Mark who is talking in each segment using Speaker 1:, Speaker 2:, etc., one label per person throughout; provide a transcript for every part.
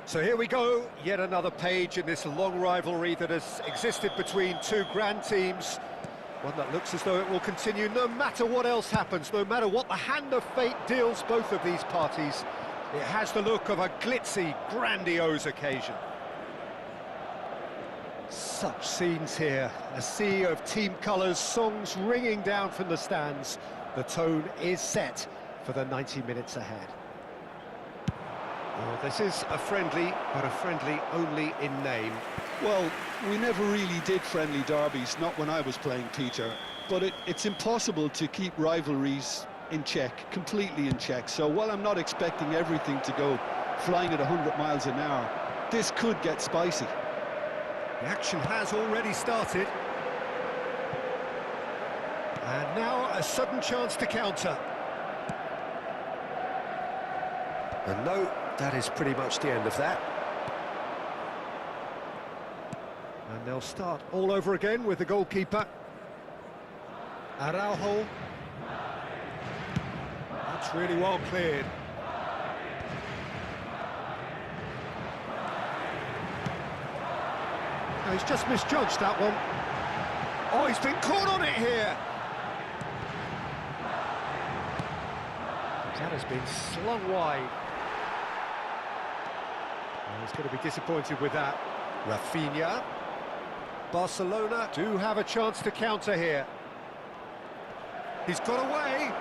Speaker 1: So here we go, yet another page in this long rivalry that has existed between two grand teams. One that looks as though it will continue no matter what else happens, no matter what the hand of fate deals both of these parties. It has the look of a glitzy, grandiose occasion. Such scenes here, a sea of team colours, songs ringing down from the stands. The tone is set for the 90 minutes ahead. Oh, this is a friendly, but a friendly only in name.
Speaker 2: Well, we never really did friendly derbies, not when I was playing, Peter. But it's impossible to keep rivalries in check, completely in check. So while I'm not expecting everything to go flying at 100 miles an hour, this could get spicy.
Speaker 1: The action has already started. And now a sudden chance to counter. And no, that is pretty much the end of that. And they'll start all over again with the goalkeeper. Araujo. That's really well cleared. Oh, he's just misjudged that one. Oh, he's been caught on it here. That has been slung wide. Oh, he's going to be disappointed with that. Rafinha. Barcelona do have a chance to counter here. He's got away.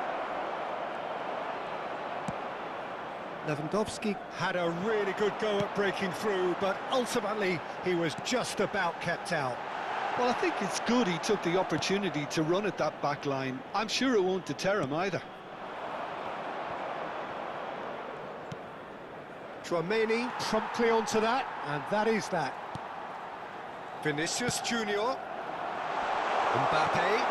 Speaker 1: Lewandowski had a really good go at breaking through, but ultimately he was just about kept out.
Speaker 2: Well, I think it's good he took the opportunity to run at that back line. I'm sure it won't deter him either.
Speaker 1: Tchouameni promptly onto that, and that is that. Vinicius Junior. Mbappe.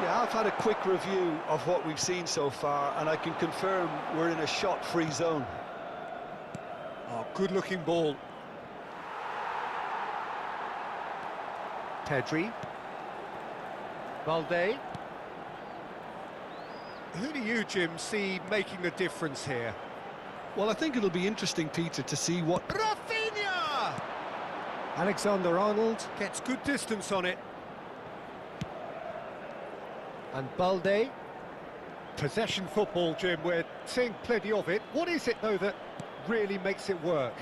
Speaker 2: Yeah, I've had a quick review of what we've seen so far, and I can confirm we're in a shot-free zone.
Speaker 1: Oh, good-looking ball. Pedri. Valde. Who do you, Jim, see making the difference here?
Speaker 2: Well, I think it'll be interesting, Peter, to see what...
Speaker 1: Rafinha! Alexander-Arnold gets good distance on it. And Balde. Possession football, Jim, we're seeing plenty of it. What is it, though, that really makes it work?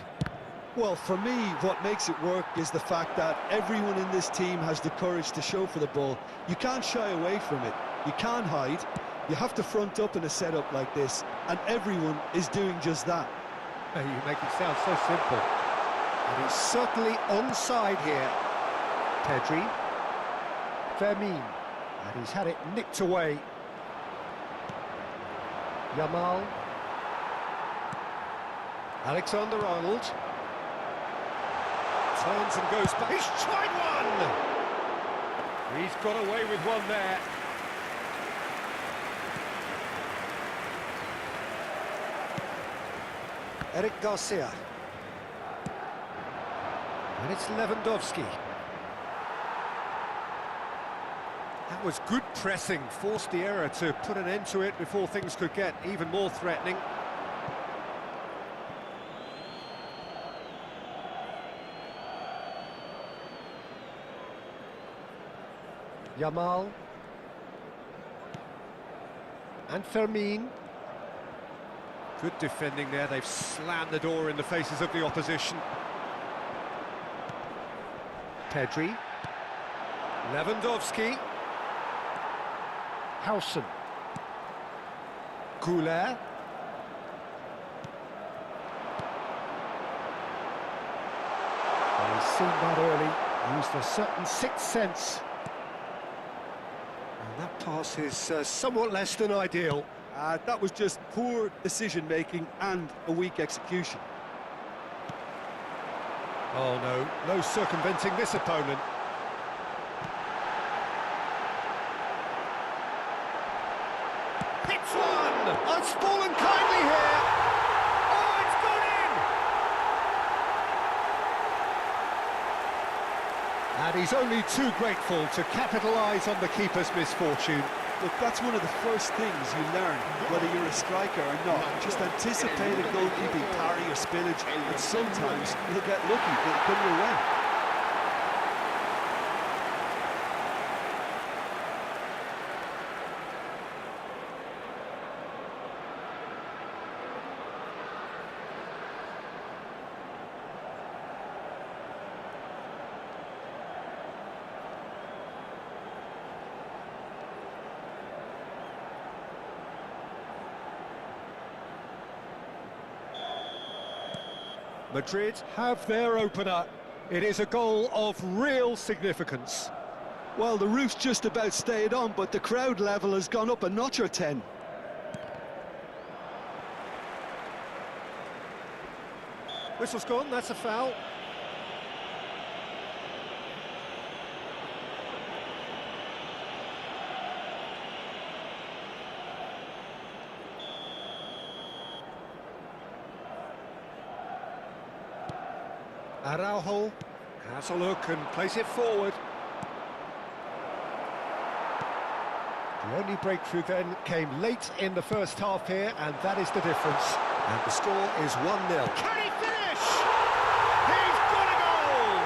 Speaker 2: Well, for me, what makes it work is the fact that everyone in this team has the courage to show for the ball. You can't shy away from it. You can't hide. You have to front up in a setup like this, and everyone is doing just that.
Speaker 1: You make it sound so simple. And he's certainly onside here. Pedri. Fermin. And he's had it nicked away. Yamal. Alexander-Arnold. Turns and goes back. He's tried one! He's got away with one there. Eric Garcia. And it's Lewandowski. That was good pressing, forced the error to put an end to it before things could get even more threatening. Yamal. And Fermin. Good defending there, they've slammed the door in the faces of the opposition. Pedri. Lewandowski. Howson. Goulet. He's seen that early, used a certain sixth sense. And that pass is somewhat less than ideal.
Speaker 2: That was just poor decision-making and a weak execution.
Speaker 1: Oh no, no circumventing this opponent. Hits one! Oh, it's fallen kindly here! Oh, it's gone in! And he's only too grateful to capitalise on the keeper's misfortune.
Speaker 2: Look, that's one of the first things you learn, whether you're a striker or not. Just anticipate a goalkeeping parry or spillage, and sometimes you'll get lucky, it'll come your way.
Speaker 1: Madrid have their opener. It is a goal of real significance.
Speaker 2: Well, the roof's just about stayed on, but the crowd level has gone up a notch or 10.
Speaker 1: Whistle's gone, that's a foul. Araujo has a look and plays it forward. The only breakthrough then came late in the first half here, and that is the difference. And the score is 1-0. Can he finish? He's got a goal!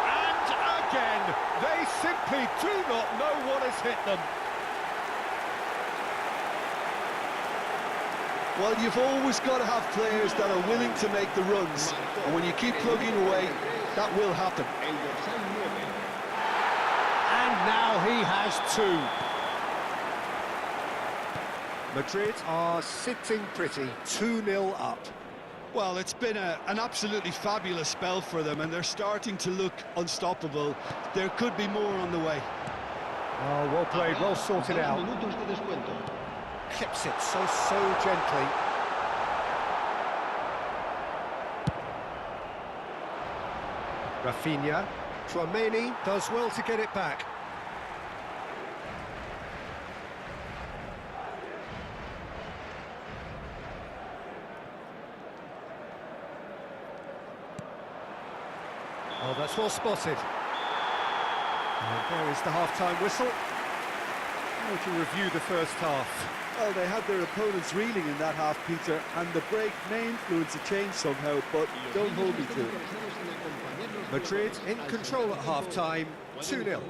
Speaker 1: And again, they simply do not know what has hit them.
Speaker 2: Well, you've always got to have players that are willing to make the runs, and when you keep plugging away, that will happen.
Speaker 1: And now he has two. Madrid are sitting pretty, 2-0 up.
Speaker 2: Well, it's been an absolutely fabulous spell for them, and they're starting to look unstoppable. There could be more on the way.
Speaker 1: Oh, well played, well sorted out. Clips it so gently. Rafinha. Tchouaméni does well to get it back. Oh, that's well spotted. And there is the half-time whistle. How to review the first half?
Speaker 2: Well, they had their opponents reeling in that half, Peter, and the break may influence a change somehow, but don't hold me to it.
Speaker 1: Madrid in control at half-time, 2-0.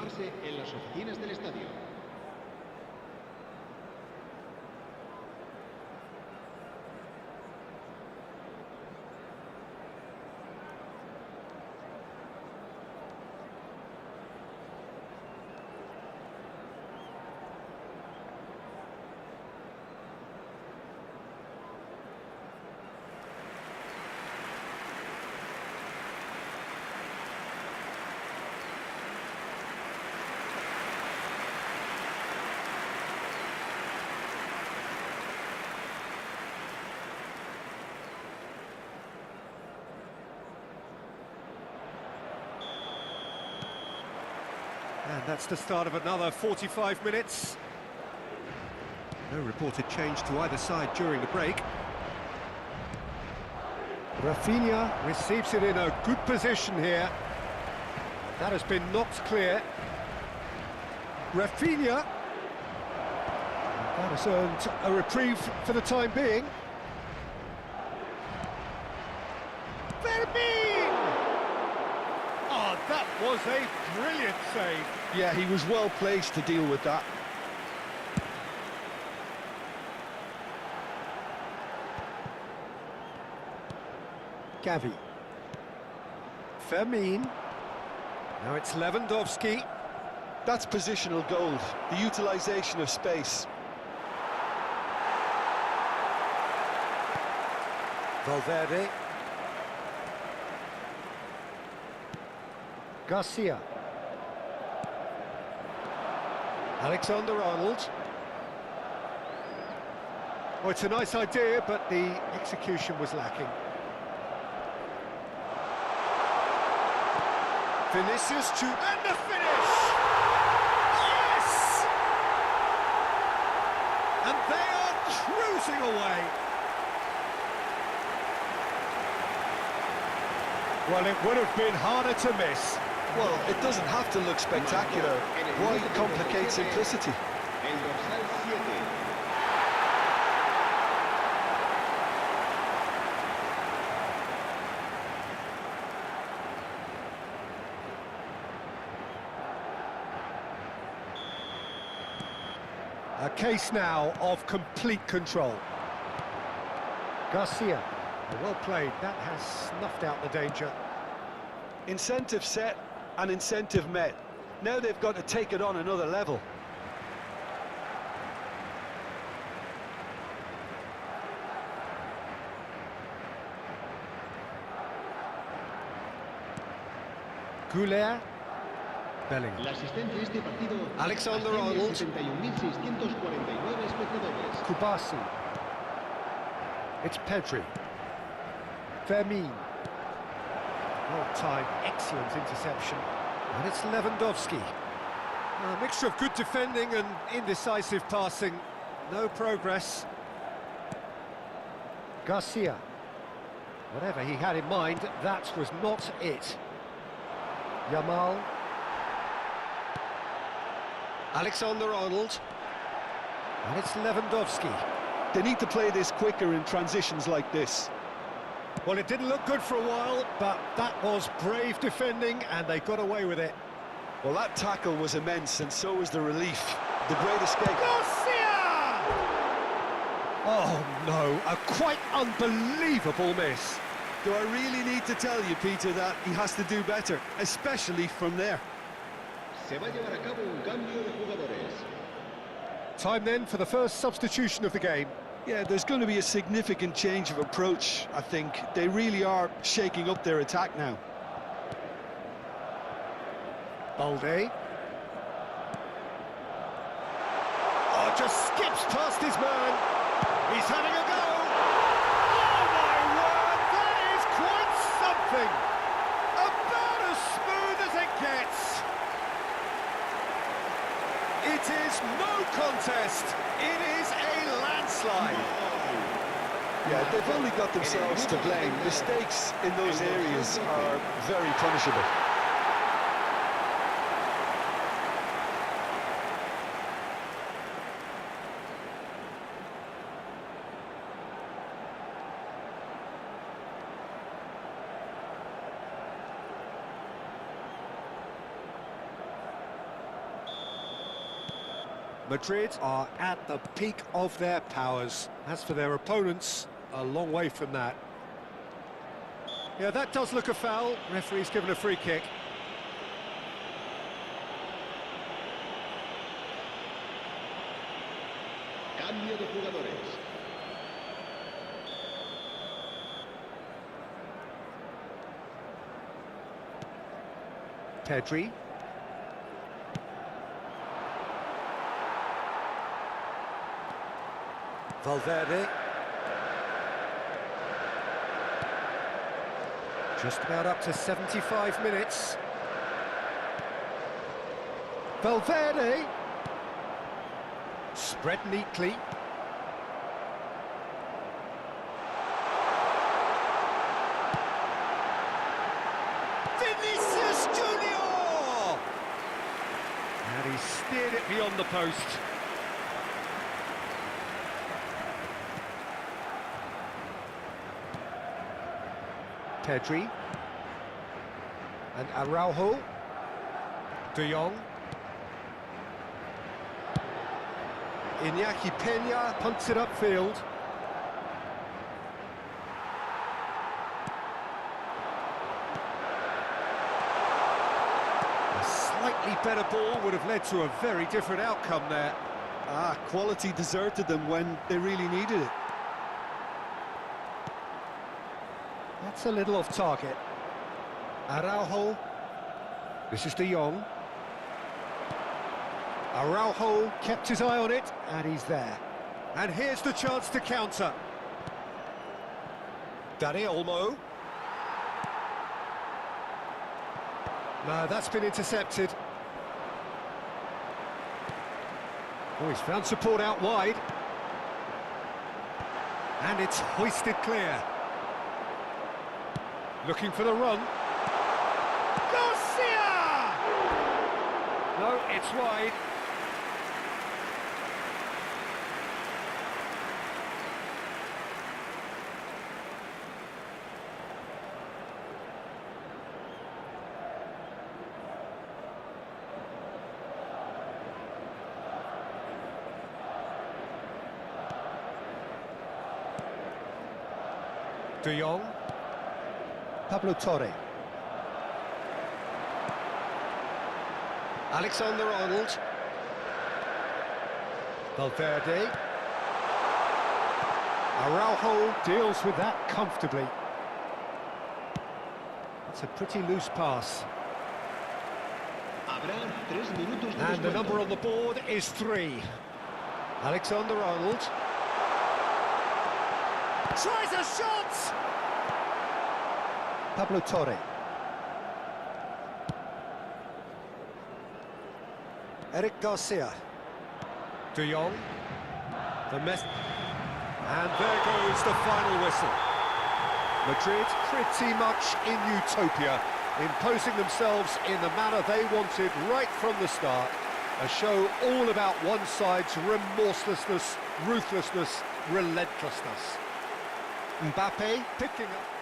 Speaker 1: And that's the start of another 45 minutes. No reported change to either side during the break. Rafinha receives it in a good position here. That has been knocked clear. Rafinha. That has earned a reprieve for the time being. That was a brilliant save.
Speaker 2: Yeah, he was well placed to deal with that.
Speaker 1: Gavi. Fermin. Now it's Lewandowski.
Speaker 2: That's positional gold, the utilisation of space.
Speaker 1: Valverde. Garcia. Alexander-Arnold. Oh, it's a nice idea, but the execution was lacking. Vinicius to... and the finish! Yes! And they are cruising away. Well, it would have been harder to miss.
Speaker 2: Well, it doesn't have to look spectacular. Why complicate simplicity?
Speaker 3: El dorsal 7.
Speaker 1: A case now of complete control. Garcia, well played. That has snuffed out the danger.
Speaker 2: Incentive set and incentive met. Now they've got to take it on another level.
Speaker 1: Goulet. Bellingham.
Speaker 3: La asistencia a este partido.
Speaker 1: Alexander-Arnold.
Speaker 3: 71.649 espectadores.
Speaker 1: Kubasi. It's Pedri. Vermeer. Well timed, excellent interception. And it's Lewandowski. A mixture of good defending and indecisive passing. No progress. Garcia. Whatever he had in mind, that was not it. Yamal. Alexander-Arnold. And it's Lewandowski.
Speaker 2: They need to play this quicker in transitions like this.
Speaker 1: Well, it didn't look good for a while, but that was brave defending, and they got away with it.
Speaker 2: Well, that tackle was immense, and so was the relief. The great escape.
Speaker 1: Garcia! Oh, no, a quite unbelievable miss.
Speaker 2: Do I really need to tell you, Peter, that he has to do better, especially from there?
Speaker 3: Se va a llevar a cabo un cambio de jugadores.
Speaker 1: Time then for the first substitution of the game.
Speaker 2: Yeah, there's going to be a significant change of approach, I think. They really are shaking up their attack now.
Speaker 1: Balde. Oh, just skips past his man. He's having a go. Oh, my word, that is quite something. About as smooth as it gets. It is no contest. It is a landslide.
Speaker 2: Yeah, they've only got themselves to blame. Mistakes in those areas are very punishable.
Speaker 1: Madrid are at the peak of their powers. As for their opponents, a long way from that. Yeah, that does look a foul. Referee's given a free kick.
Speaker 3: Cambio de jugadores.
Speaker 1: Pedri. Valverde. Just about up to 75 minutes. Valverde. Spread neatly. Vinicius Junior! And he steered it beyond the post. Pedri. And Araujo. De Jong. Iñaki Peña punts it upfield. A slightly better ball would have led to a very different outcome there.
Speaker 2: Quality deserted them when they really needed it.
Speaker 1: That's a little off target. Araujo. This is De Jong. Araujo kept his eye on it, and he's there. And here's the chance to counter. Dani Olmo. No, that's been intercepted. Oh, he's found support out wide. And it's hoisted clear. Looking for the run. Garcia! No, it's wide. De Jong. Pablo Torre. Alexander-Arnold. Valverde. Araujo deals with that comfortably. It's a pretty loose pass. And the number on the board is 3. Alexander-Arnold. Tries a shot! Pablo Torre. Eric Garcia. De Jong. The mess. And there goes the final whistle. Madrid pretty much in utopia, imposing themselves in the manner they wanted right from the start. A show all about one side's remorselessness, ruthlessness, relentlessness. Mbappe picking up.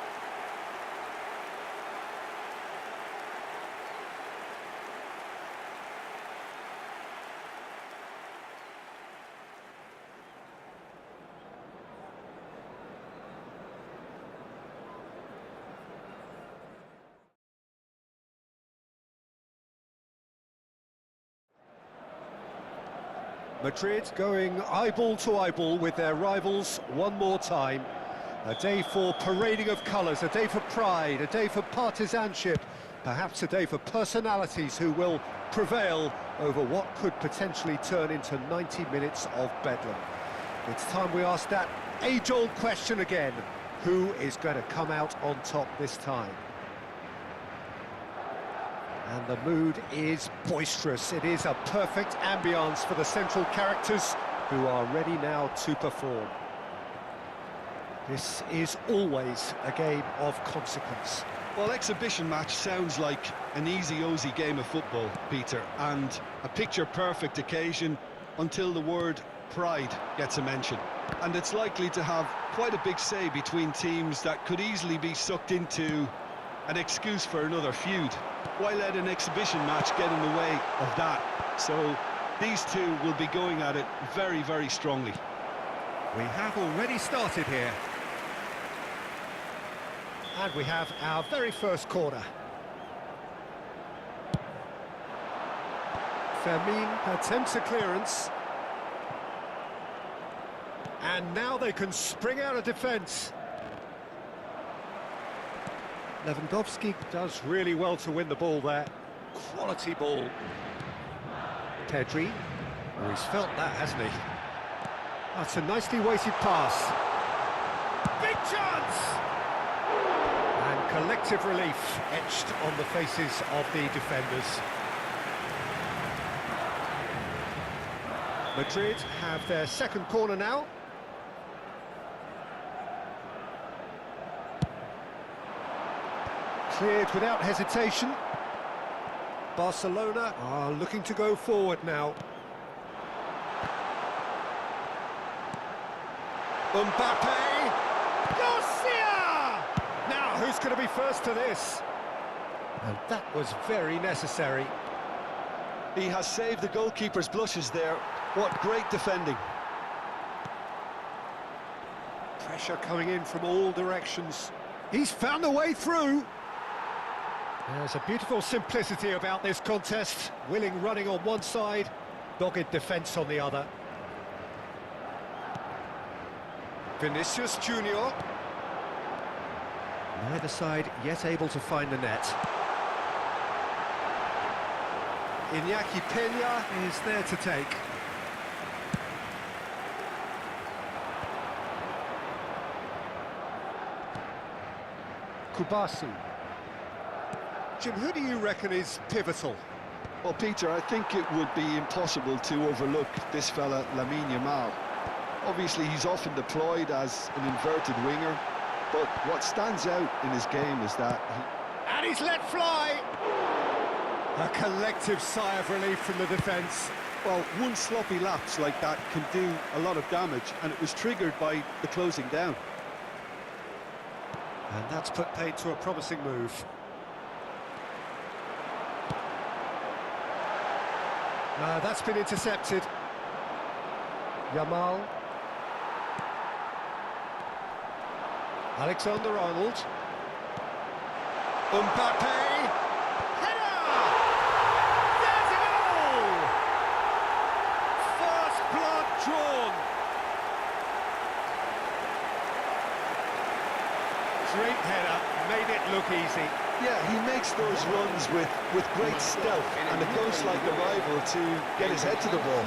Speaker 1: Madrid going eyeball to eyeball with their rivals one more time. A day for parading of colours, a day for pride, a day for partisanship, perhaps a day for personalities who will prevail over what could potentially turn into 90 minutes of bedlam. It's time we ask that age-old question again. Who is going to come out on top this time? And the mood is boisterous. It is a perfect ambience for the central characters who are ready now to perform. This is always a game of consequence.
Speaker 2: Well, exhibition match sounds like an easy-ozy game of football, Peter, and a picture-perfect occasion until the word pride gets a mention. And it's likely to have quite a big say between teams that could easily be sucked into an excuse for another feud. Why let an exhibition match get in the way of that? So these two will be going at it very, very strongly.
Speaker 1: We have already started here. And we have our very first corner. Fermin attempts a clearance. And now they can spring out of defence. Lewandowski does really well to win the ball there. Quality ball. Pedri. Oh, he's felt that, hasn't he? That's a nicely weighted pass. Big chance! And collective relief etched on the faces of the defenders. Madrid have their second corner now. Cleared without hesitation. Barcelona are looking to go forward now. Mbappe! Garcia! Now, who's going to be first to this? And that was very necessary.
Speaker 2: He has saved the goalkeeper's blushes there. What great defending.
Speaker 1: Pressure coming in from all directions. He's found a way through. There's a beautiful simplicity about this contest. Willing running on one side, dogged defence on the other. Vinicius Junior. Neither side yet able to find the net. Iñaki Peña is there to take. Kubasi. Jim, who do you reckon is pivotal?
Speaker 2: Well, Peter, I think it would be impossible to overlook this fella, Lamine Yamal. Obviously, he's often deployed as an inverted winger, but what stands out in his game is that
Speaker 1: And he's let fly! A collective sigh of relief from the defence.
Speaker 2: well, one sloppy lapse like that can do a lot of damage, and it was triggered by the closing down.
Speaker 1: And that's put paid to a promising move. That's been intercepted. Yamal. Alexander-Arnold. Mbappe. Header! There's a goal! First blood drawn. Great header, made it look easy.
Speaker 2: Yeah, he makes those runs with great stealth, and it goes like a rival to get his head to the ball.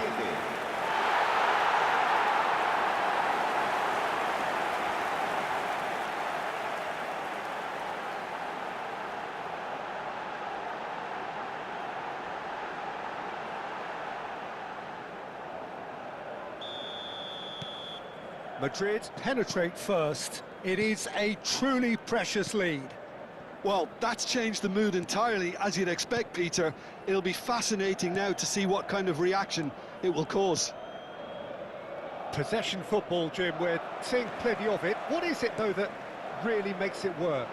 Speaker 1: Madrid penetrate first. It is a truly precious lead.
Speaker 2: Well, that's changed the mood entirely, as you'd expect, Peter. It'll be fascinating now to see what kind of reaction it will cause.
Speaker 1: Possession football, Jim, we're seeing plenty of it. What is it, though, that really makes it work?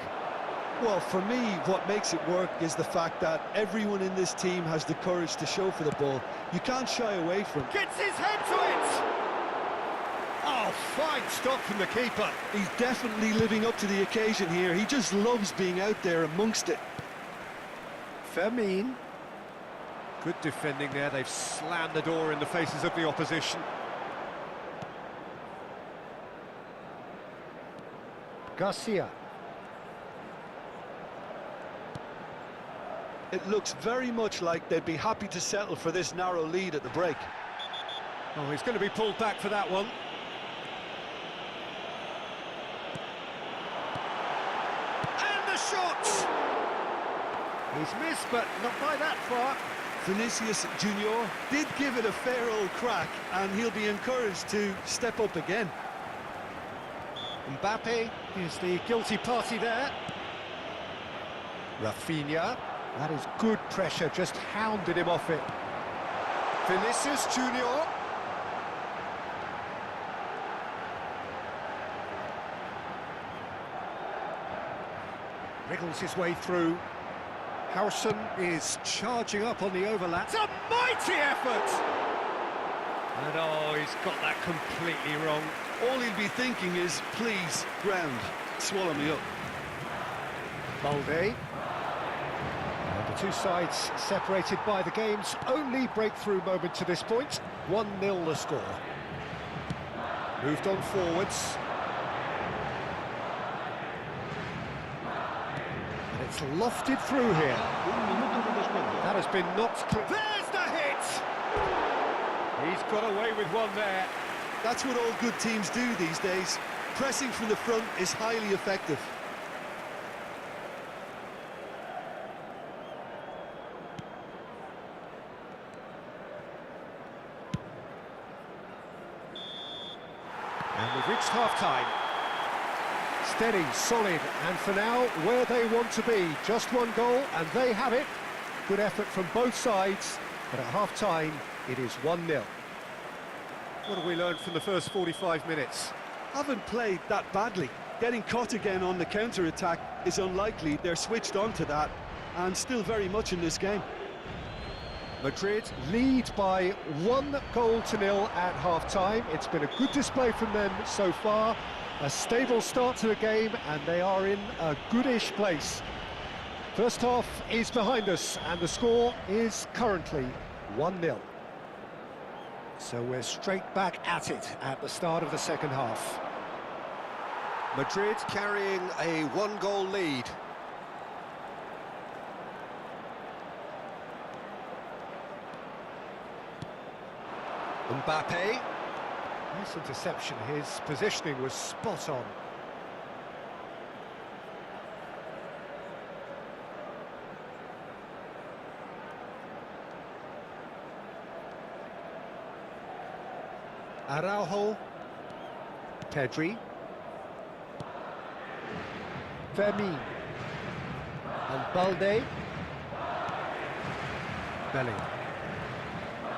Speaker 2: Well, for me, what makes it work is the fact that everyone in this team has the courage to show for the ball. You can't shy away from it.
Speaker 1: Gets his head to it! Oh, fine stop from the keeper.
Speaker 2: He's definitely living up to the occasion here. He just loves being out there amongst it.
Speaker 1: Fermin. Good defending there. They've slammed the door in the faces of the opposition. Garcia.
Speaker 2: It looks very much like they'd be happy to settle for this narrow lead at the break.
Speaker 1: Oh, he's going to be pulled back for that one. Shots! He's missed, but not by that far.
Speaker 2: Vinicius Junior did give it a fair old crack, and he'll be encouraged to step up again.
Speaker 1: Mbappe is the guilty party there. Rafinha, that is good pressure, just hounded him off it. Vinicius Junior. Wriggles his way through. Howson is charging up on the overlap. It's a mighty effort! And oh, he's got that completely wrong.
Speaker 2: All he'll be thinking is, please, ground, swallow me up.
Speaker 1: Balde. And the two sides separated by the game's only breakthrough moment to this point. 1-0 the score. Moved on forwards. It's lofted through here. That has been knocked clear. There's the hit! He's got away with one there.
Speaker 2: That's what all good teams do these days. Pressing from the front is highly effective.
Speaker 1: And we've reached half-time. Steady, solid, and for now, where they want to be. Just one goal, and they have it. Good effort from both sides, but at half-time, it is 1-0. What have we learned from the first 45 minutes?
Speaker 2: Haven't played that badly. Getting caught again on the counter-attack is unlikely. They're switched on to that, and still very much in this game.
Speaker 1: Madrid lead by 1-0 at half-time. It's been a good display from them so far. A stable start to the game, and they are in a goodish place. First half is behind us, and the score is currently 1-0. So we're straight back at it at the start of the second half. Madrid carrying a 1-goal lead. Mbappe. Nice interception, his positioning was spot on. Araujo. Pedri. Fermin. And Balde. Bellingham.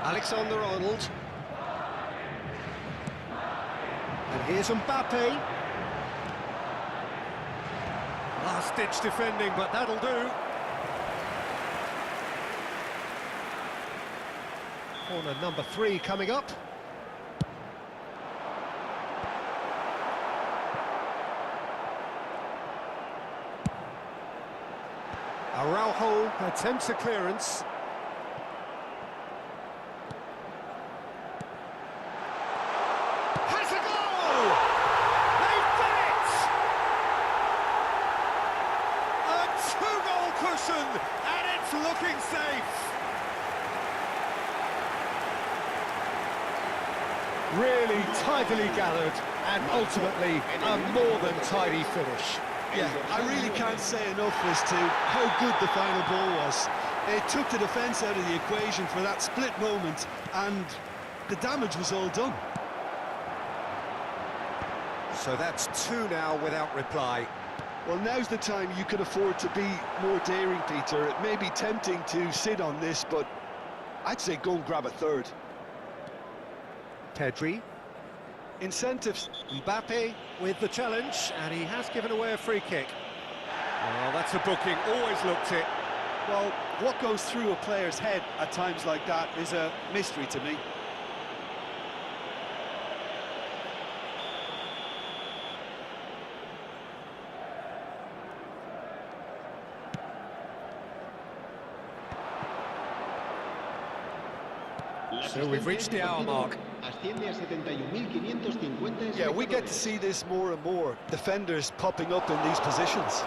Speaker 1: Alexander-Arnold. And here's Mbappe. Last-ditch defending, but that'll do. Corner number 3 coming up. Attempts a clearance. Has a goal! They've done it! A two-goal cushion, and it's looking safe. Really tidily gathered, and ultimately a more than tidy finish.
Speaker 2: Yeah, I really can't say enough as to how good the final ball was. It took the defence out of the equation for that split moment, and the damage was all done.
Speaker 1: So that's two now without reply.
Speaker 2: Well, now's the time you can afford to be more daring, Peter. It may be tempting to sit on this, but I'd say go and grab a third.
Speaker 1: Pedri.
Speaker 2: Incentives.
Speaker 1: Mbappe with the challenge, and he has given away a free kick. Well, that's a booking, always looked it.
Speaker 2: Well, what goes through a player's head at times like that is a mystery to me.
Speaker 1: So we've reached the hour mark.
Speaker 2: Yeah, we get to see this more and more. Defenders popping up in these positions.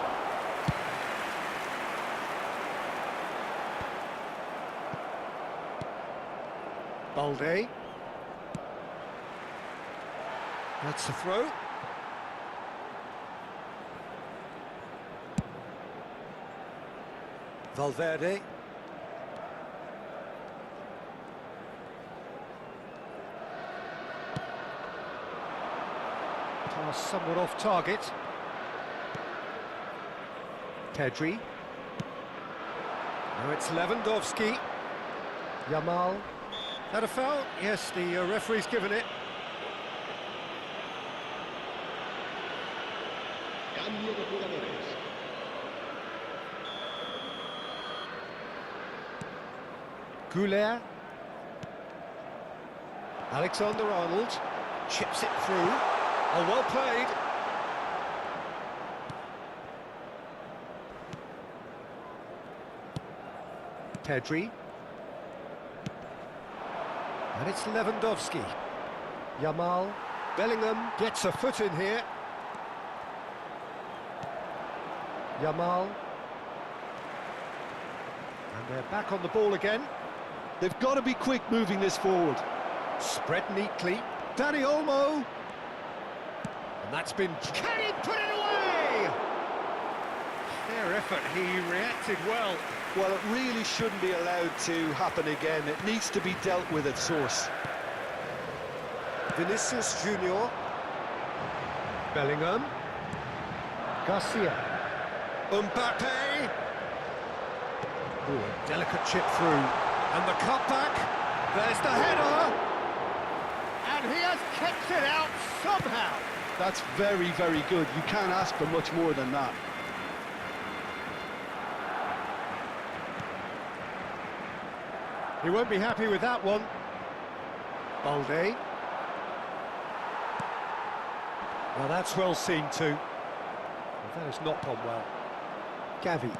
Speaker 1: Balde. That's the throw. Valverde. Pass somewhat off target. Pedri. Now it's Lewandowski. Yamal. Had a foul? Yes, the referee's given it.
Speaker 3: Cambio de jugadores.
Speaker 1: Goulet. Alexander-Arnold chips it through. Oh, well played. Pedri. And it's Lewandowski. Yamal. Bellingham gets a foot in here. Yamal. And they're back on the ball again.
Speaker 2: They've got to be quick moving this forward.
Speaker 1: Spread neatly. Dani Olmo. And that's been... Can he put it away? Fair effort, he reacted well.
Speaker 2: Well, it really shouldn't be allowed to happen again. It needs to be dealt with at source.
Speaker 1: Vinicius Junior. Bellingham. Garcia. Mbappe. Ooh, a delicate chip through. And the cutback. There's the header. And he has kept it out somehow.
Speaker 2: That's very, very good. You can't ask for much more than that.
Speaker 1: He won't be happy with that one. Balde. Well, that's well seen too. Well, that has not gone well. Gavi.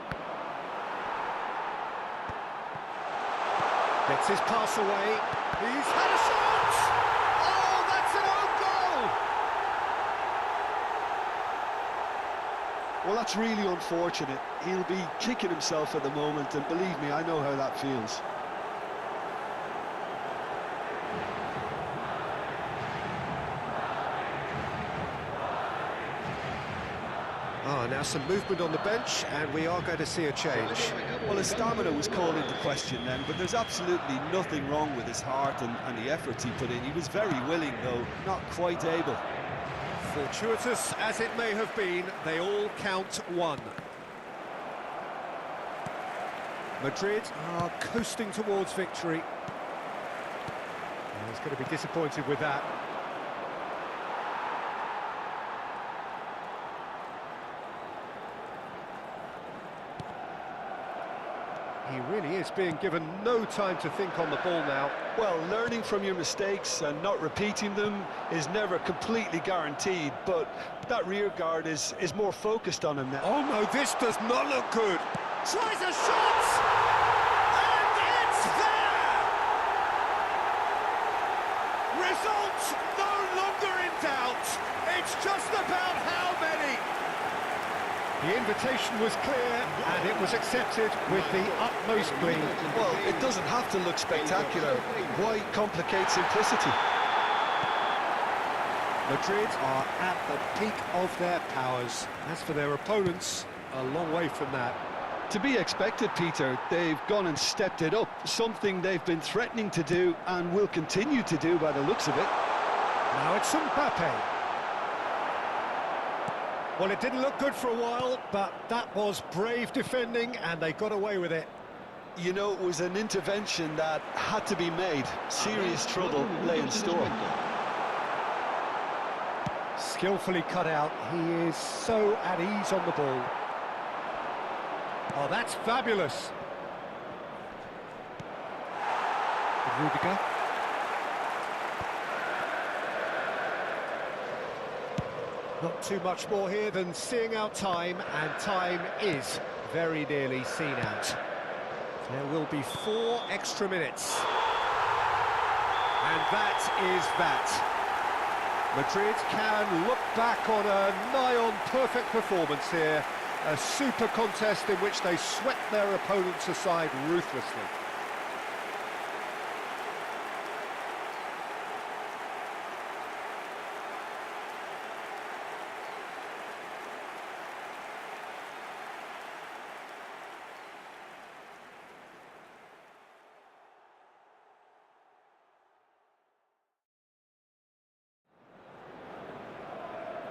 Speaker 1: Gets his pass away. He's had a shot! Oh, that's an own goal!
Speaker 2: Well, that's really unfortunate. He'll be kicking himself at the moment, and believe me, I know how that feels.
Speaker 1: Ah, now some movement on the bench, and we are going to see a change.
Speaker 2: Well, his stamina was called into question then, but there's absolutely nothing wrong with his heart and the efforts he put in. He was very willing, though, not quite able.
Speaker 1: Fortuitous as it may have been, they all count one. Madrid are coasting towards victory. He's going to be disappointed with that. He really is being given no time to think on the ball now.
Speaker 2: Well, learning from your mistakes and not repeating them is never completely guaranteed, but that rear guard is more focused on him now.
Speaker 1: Oh no, this does not look good. Tries a shot! And it's there! Result no longer in doubt. It's just about how many. The invitation was clear, and it was accepted with the utmost glee.
Speaker 2: Well, it doesn't have to look spectacular. Why complicate simplicity?
Speaker 1: Madrid are at the peak of their powers. As for their opponents, a long way from that.
Speaker 2: To be expected, Peter. They've gone and stepped it up, something they've been threatening to do and will continue to do by the looks of it.
Speaker 1: Now it's Mbappe. Well, it didn't look good for a while, but that was brave defending, and they got away with it.
Speaker 2: You know, it was an intervention that had to be made. Serious trouble lay in store.
Speaker 1: Skillfully cut out. He is so at ease on the ball. Oh, that's fabulous. Rudiger. Not too much more here than seeing out time, and time is very nearly seen out. There will be 4 extra minutes. And that is that. Madrid can look back on a nigh-on perfect performance here. A super contest in which they swept their opponents aside ruthlessly.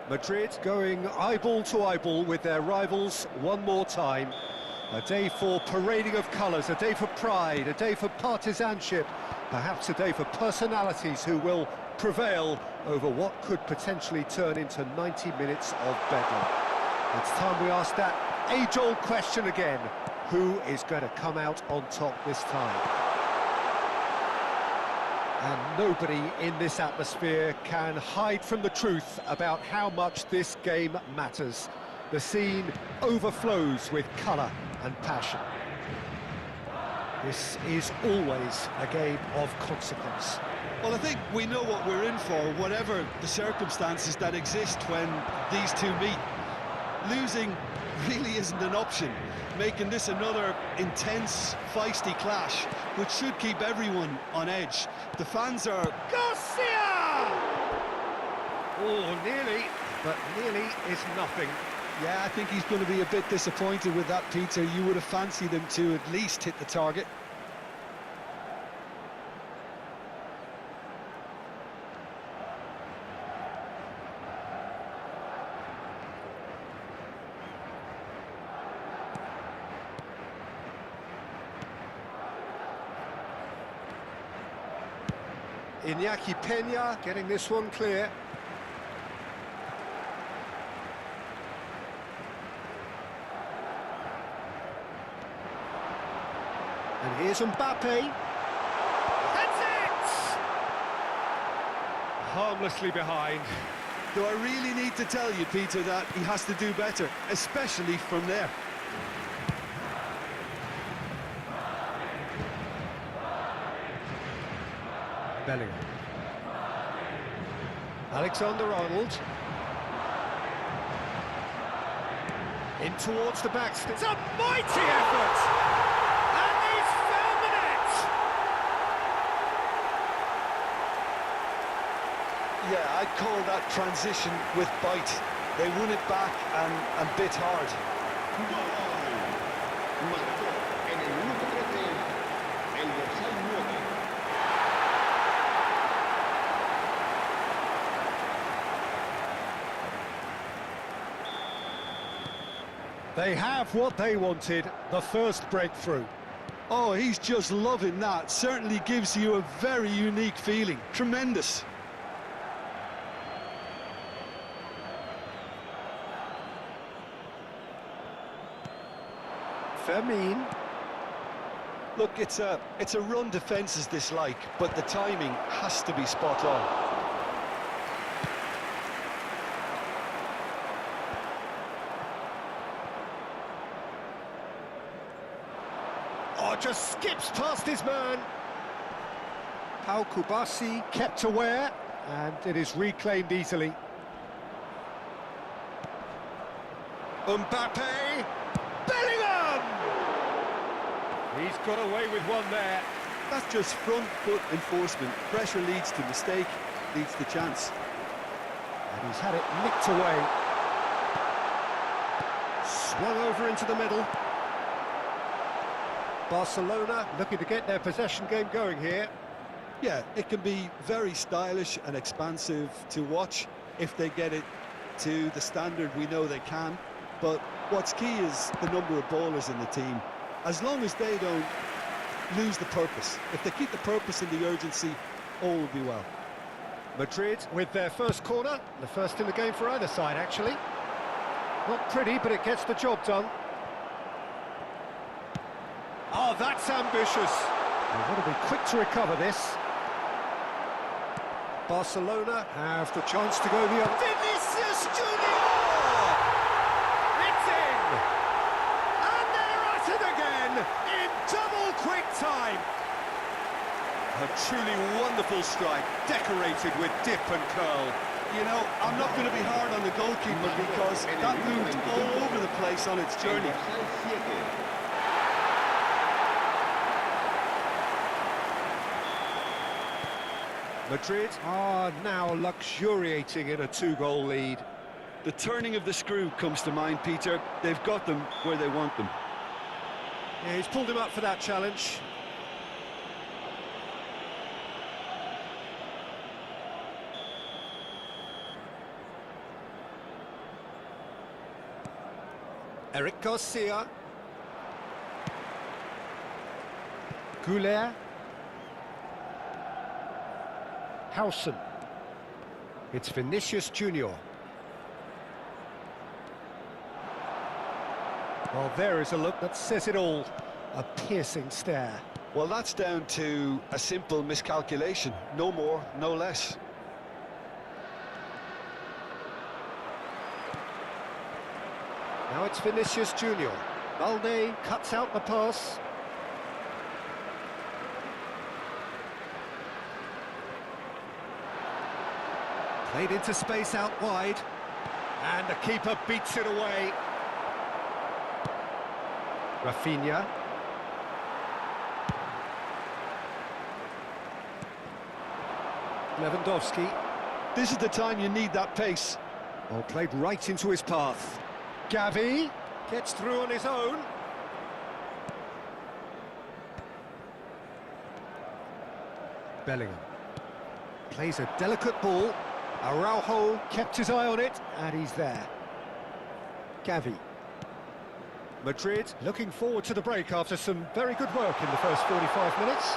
Speaker 1: Madrid going eyeball to eyeball with their rivals one more time. A day for parading of colours, a day for pride, a day for partisanship, perhaps a day for personalities who will prevail over what could potentially turn into 90 minutes of bedlam. It's time we ask that age-old question again. Who is going to come out on top this time? And nobody in this atmosphere can hide from the truth about how much this game matters. The scene overflows with colour and passion. This is always a game of consequence.
Speaker 2: Well, I think we know what we're in for, whatever the circumstances that exist when these two meet. Losing really isn't an option, making this another intense, feisty clash, which should keep everyone on edge. The fans are...
Speaker 1: Garcia! Oh, nearly, but nearly is nothing.
Speaker 2: Yeah, I think he's going to be a bit disappointed with that, Peter. You would have fancied him to at least hit the target.
Speaker 1: Iñaki Peña getting this one clear. And here's Mbappe. That's it! Harmlessly behind.
Speaker 2: Do I really need to tell you, Peter, that he has to do better, especially from there?
Speaker 1: Bellingham. Alexander-Arnold. In towards the back. It's a mighty effort! And he's found the net!
Speaker 2: Yeah, I'd call that transition with bite. They won it back and bit hard.
Speaker 3: Marcó en el minuto 13 el dorsal 9.
Speaker 1: They have what they wanted, the first breakthrough.
Speaker 2: Oh, he's just loving that. Certainly gives you a very unique feeling. Tremendous.
Speaker 1: Fermin.
Speaker 2: Look, it's a run defence's dislike, but the timing has to be spot on.
Speaker 1: just skips past his man. Pau Kubasi kept aware, and it is reclaimed easily. Mbappe! Bellingham! He's got away with one there.
Speaker 2: That's just front foot enforcement. Pressure leads to mistake, leads to chance.
Speaker 1: And he's had it nicked away. Swung over into the middle. Barcelona looking to get their possession game going here.
Speaker 2: Yeah, it can be very stylish and expansive to watch if they get it to the standard we know they can. But what's key is the number of ballers in the team. As long as they don't lose the purpose, if they keep the purpose and the urgency, all will be well.
Speaker 1: Madrid with their first corner, the first in the game for either side, actually. Not pretty, but it gets the job done. Oh, that's ambitious. They want to be quick to recover this. Barcelona have the chance to go the other. Vinicius Junior! It's in! And they're at it again in double quick time.
Speaker 2: A truly wonderful strike, decorated with dip and curl. You know, I'm not going to be hard on the goalkeeper because that moved all over the place on its journey.
Speaker 1: Madrid are now luxuriating in a two-goal lead.
Speaker 2: The turning of the screw comes to mind, Peter. They've got them where they want them.
Speaker 1: Yeah, he's pulled him up for that challenge. Eric Garcia. Goulet. Howson. It's Vinicius Junior. Well, there is a look that says it all. A piercing stare.
Speaker 2: Well, that's down to a simple miscalculation. No more, no less.
Speaker 1: Now it's Vinicius Junior. Balde cuts out the pass. Played into space out wide. And the keeper beats it away. Rafinha. Lewandowski.
Speaker 2: This is the time you need that pace.
Speaker 1: Well, played right into his path. Gavi gets through on his own. Bellingham plays a delicate ball. Araujo kept his eye on it, and he's there. Gavi. Madrid looking forward to the break after some very good work in the first 45 minutes.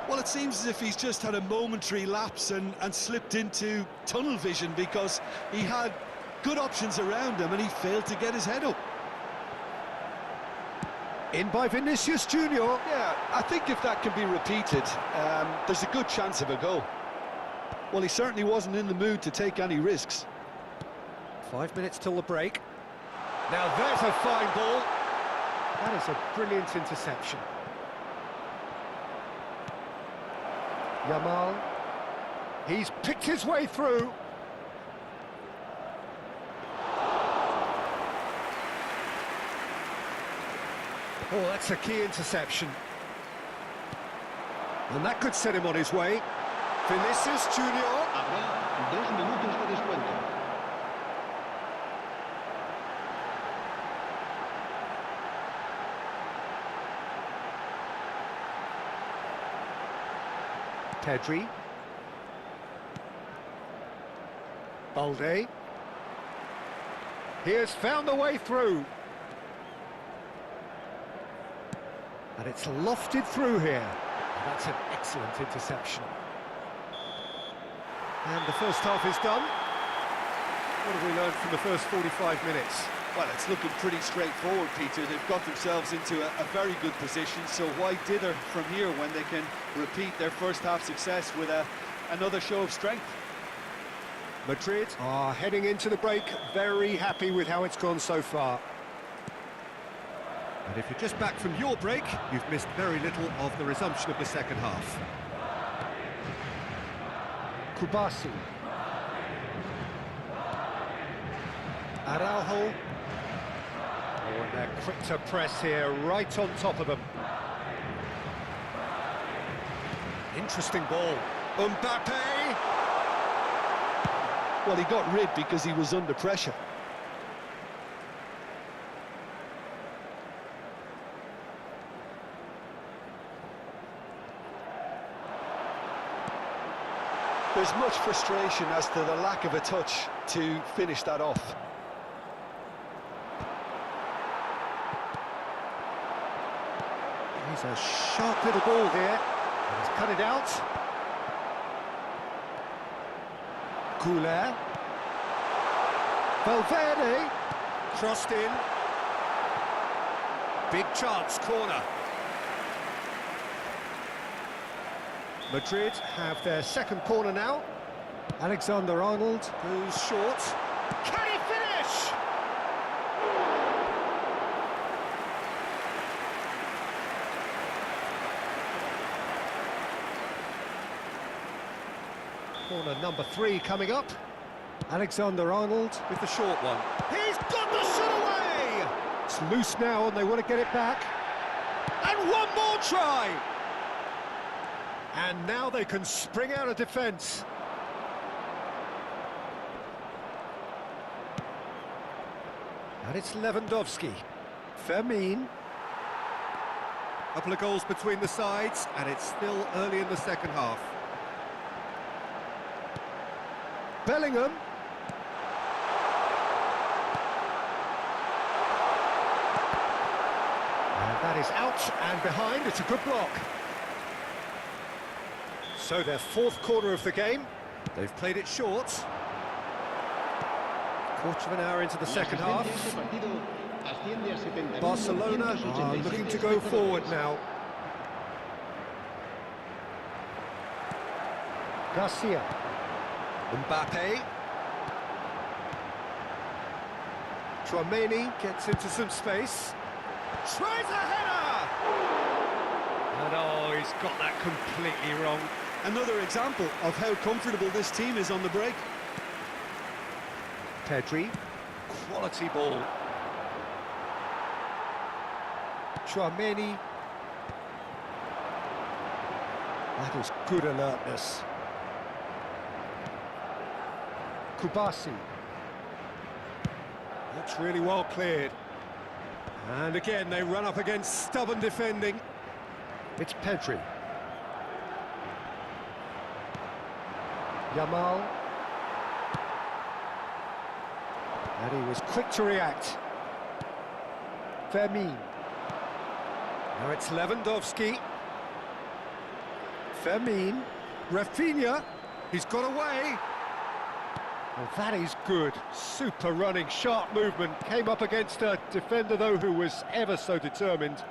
Speaker 2: Well, it seems as if he's just had a momentary lapse and slipped into tunnel vision because he had good options around him and he failed to get his head up.
Speaker 1: In by Vinicius Junior.
Speaker 2: Yeah, I think if that can be repeated, there's a good chance of a goal. Well, he certainly wasn't in the mood to take any risks.
Speaker 1: 5 minutes till the break. Now there's a fine ball. That is a brilliant interception. Yamal. He's picked his way through. Oh, that's a key interception. And that could set him on his way. Vinicius Junior.
Speaker 3: Habrá 2 minutos de descuento.
Speaker 1: Pedri. Balde. He has found a way through. And it's lofted through here. And that's an excellent interception. And the first half is done. What have we learned from the first 45 minutes?
Speaker 2: Well, it's looking pretty straightforward, Peter. They've got themselves into a very good position, so why dither from here when they can repeat their first half success with another show of strength?
Speaker 1: Madrid are heading into the break very happy with how it's gone so far. And if you're just back from your break, you've missed very little of the resumption of the second half.
Speaker 2: Kubasi. Araujo.
Speaker 1: Oh, and they're quick to press here, right on top of them. Interesting ball. Mbappe!
Speaker 2: Well, he got rid because he was under pressure. There's much frustration as to the lack of a touch to finish that off.
Speaker 1: He's a sharp little ball here. And he's cut it out. Goulet. Valverde. Crossed in. Big chance, corner. Madrid have their second corner now. Alexander-Arnold goes short. Can he finish? Corner number 3 coming up. Alexander-Arnold with the short one. He's got the shot away! It's loose now and they want to get it back. And one more try! And now they can spring out of defence. And it's Lewandowski. Fermin. Couple of goals between the sides, and it's still early in the second half. Bellingham. And that is out and behind. It's a good block. So their fourth quarter of the game. They've played it short. Quarter of an hour into the second half. Barcelona are looking to go forward now. Garcia. Mbappe. Tchouaméni gets into some space. Tries a header! And oh, he's got that completely wrong.
Speaker 2: Another example of how comfortable this team is on the break.
Speaker 1: Pedri. Quality ball. Tchouaméni. That is good alertness. Kubasi. That's really well cleared. And again, they run up against stubborn defending. It's Pedri. Yamal. And he was quick to react. Fermin. Now it's Lewandowski. Fermin. Rafinha. He's got away. Well, that is good. Super running, sharp movement. Came up against a defender, though, who was ever so determined.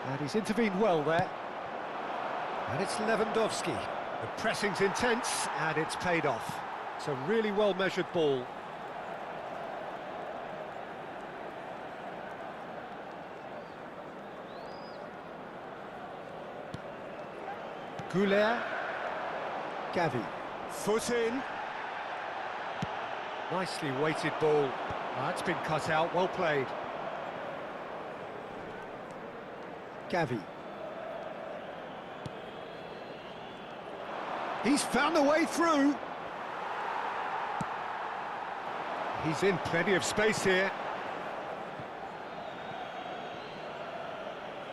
Speaker 1: And he's intervened well there. And it's Lewandowski. The pressing's intense, and it's paid off. It's a really well-measured ball. Goulet. Gavi. Foot in. Nicely weighted ball. That's been cut out, well played. Gavi. He's found a way through. He's in plenty of space here.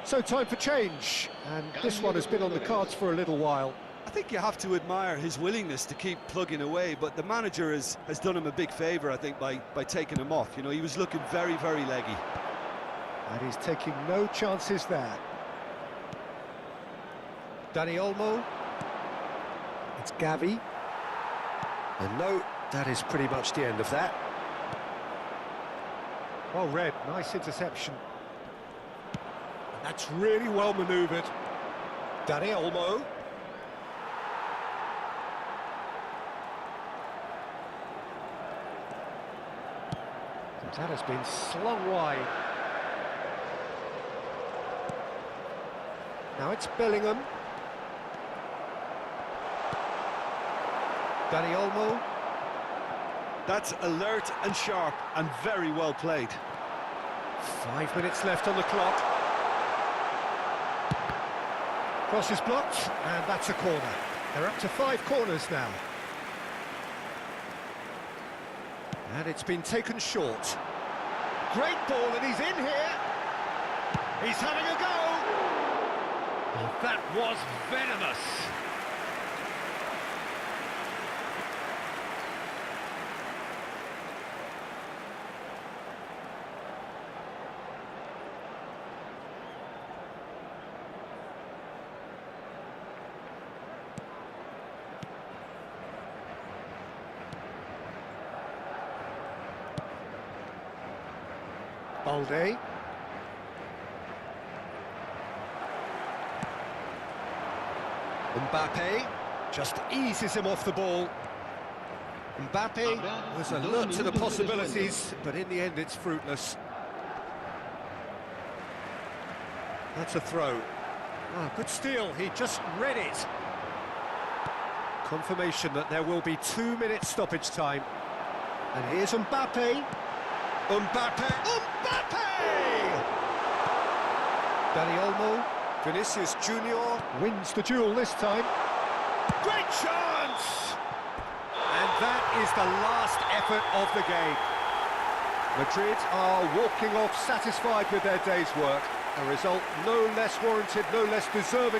Speaker 1: So time for change, and this one has been on the cards for a little while.
Speaker 2: I think you have to admire his willingness to keep plugging away, but the manager has done him a big favour, I think, by taking him off. You know, he was looking very, very leggy.
Speaker 1: And he's taking no chances there. Dani Olmo. It's Gavi. And no, that is pretty much the end of that. Well read, nice interception. And that's really well manoeuvred. Dani Olmo. That has been slung wide. Now it's Bellingham. Dani Olmo.
Speaker 2: That's alert and sharp and very well played.
Speaker 1: 5 minutes left on the clock. Cross is blocked, and that's a corner. They're up to 5 corners now. And it's been taken short. Great ball, and he's in here. He's having a go. Oh, that was venomous. Balde. Mbappe just eases him off the ball. Mbappe was alert to the possibilities, but in the end it's fruitless. That's a throw. Oh, good steal, he just read it. Confirmation that there will be 2 minutes stoppage time. And here's Mbappe. Mbappe! Dani Olmo, Vinicius Junior wins the duel this time. Great chance! And that is the last effort of the game. Madrid are walking off satisfied with their day's work. A result no less warranted, no less deserving.